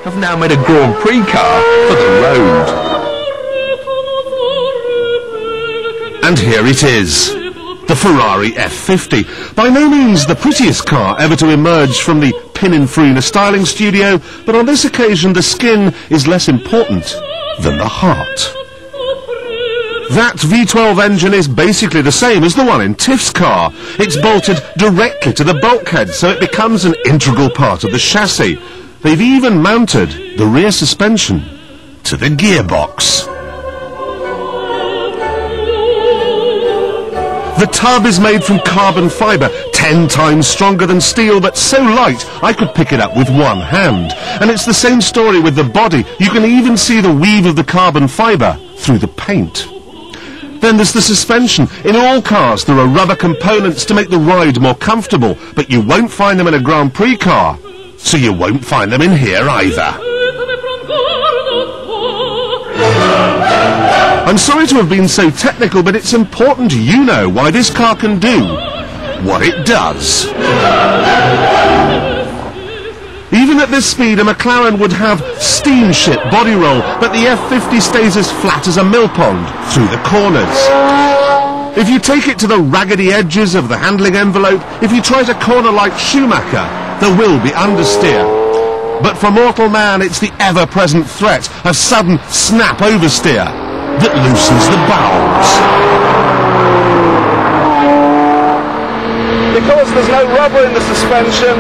have now made a Grand Prix car for the road. And here it is, the Ferrari F50. By no means the prettiest car ever to emerge from the Pininfarina styling studio, but on this occasion the skin is less important than the heart. That V12 engine is basically the same as the one in Tiff's car. It's bolted directly to the bulkhead, so it becomes an integral part of the chassis. They've even mounted the rear suspension to the gearbox. The tub is made from carbon fibre, 10 times stronger than steel, but so light I could pick it up with one hand. And it's the same story with the body. You can even see the weave of the carbon fibre through the paint. Then there's the suspension. In all cars there are rubber components to make the ride more comfortable, but you won't find them in a Grand Prix car, so you won't find them in here either. I'm sorry to have been so technical, but it's important you know why this car can do what it does. Even at this speed, a McLaren would have steamship body roll, but the F50 stays as flat as a mill pond through the corners. If you take it to the raggedy edges of the handling envelope, if you try to corner like Schumacher, there will be understeer. But for mortal man, it's the ever-present threat of sudden snap oversteer that loosens the bowels. Because there's no rubber in the suspension,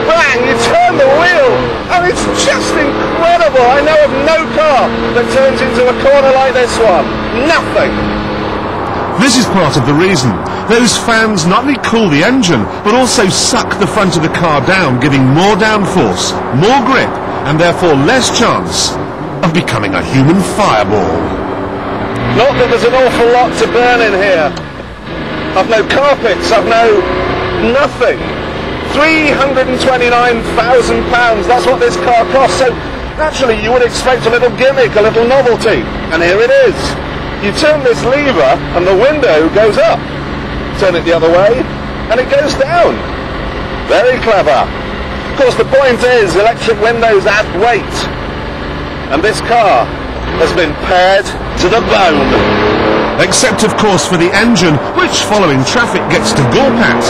bang, you turn the wheel, and it's just incredible. I know of no car that turns into a corner like this one. Nothing. This is part of the reason. Those fans not only cool the engine, but also suck the front of the car down, giving more downforce, more grip, and therefore less chance of becoming a human fireball. Not that there's an awful lot to burn in here. I've no carpets, I've no nothing. £329,000, that's what this car costs, so naturally you would expect a little gimmick, a little novelty, and here it is. You turn this lever and the window goes up. Turn it the other way and it goes down. Very clever. Of course the point is electric windows add weight, and this car has been pared to the bone. Except of course for the engine, which following traffic gets to gawp at.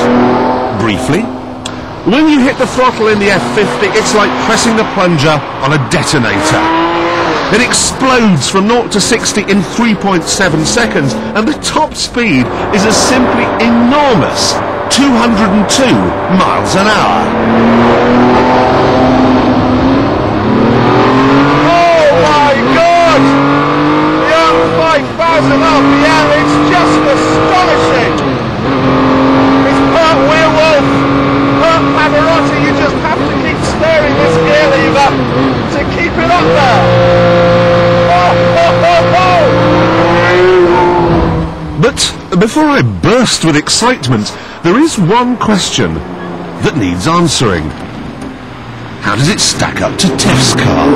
Briefly. When you hit the throttle in the F50, it's like pressing the plunger on a detonator. It explodes from 0 to 60 in 3.7 seconds, and the top speed is a simply enormous 202 miles an hour. Oh my God! Beyond 5,000 RPM, it's just astonishing! It's part Werewolf, Pavarotti. You just have to keep stirring this gear lever to keep it up there. But before I burst with excitement, there is one question that needs answering. How does it stack up to Tiff's car?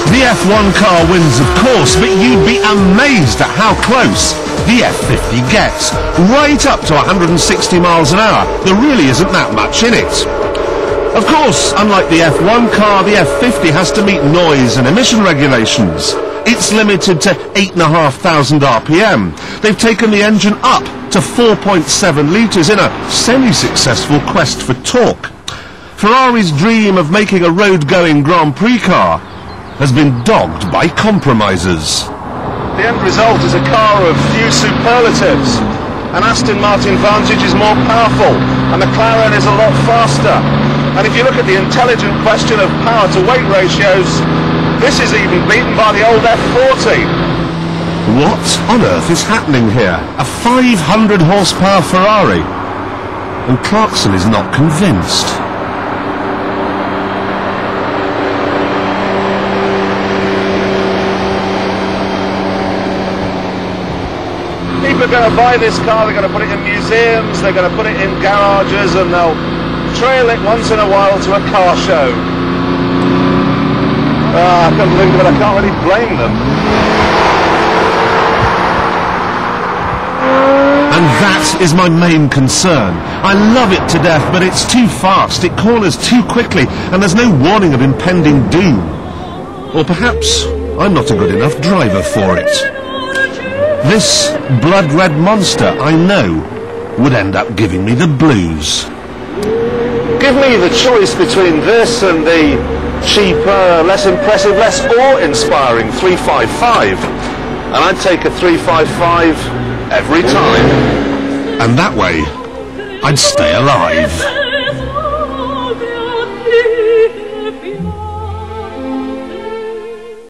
The F1 car wins, of course, but you'd be amazed at how close the F50 gets. Right up to 160 miles an hour. There really isn't that much in it. Of course, unlike the F1 car, the F50 has to meet noise and emission regulations. It's limited to 8,500 RPM. They've taken the engine up to 4.7 litres in a semi-successful quest for torque. Ferrari's dream of making a road-going Grand Prix car has been dogged by compromisers. The end result is a car of few superlatives. An Aston Martin Vantage is more powerful, and McLaren is a lot faster. And if you look at the intelligent question of power to weight ratios, this is even beaten by the old F40. What on earth is happening here? A 500 horsepower Ferrari? And Clarkson is not convinced. are going to buy this car, they're going to put it in museums, they're going to put it in garages, and they'll trail it once in a while to a car show. I can't believe it, but I can't really blame them. And that is my main concern. I love it to death, but it's too fast, it corners too quickly, and there's no warning of impending doom. Or perhaps I'm not a good enough driver for it. This blood-red monster, I know, would end up giving me the blues. Give me the choice between this and the cheaper, less impressive, less awe-inspiring 355, and I'd take a 355 every time. And that way, I'd stay alive.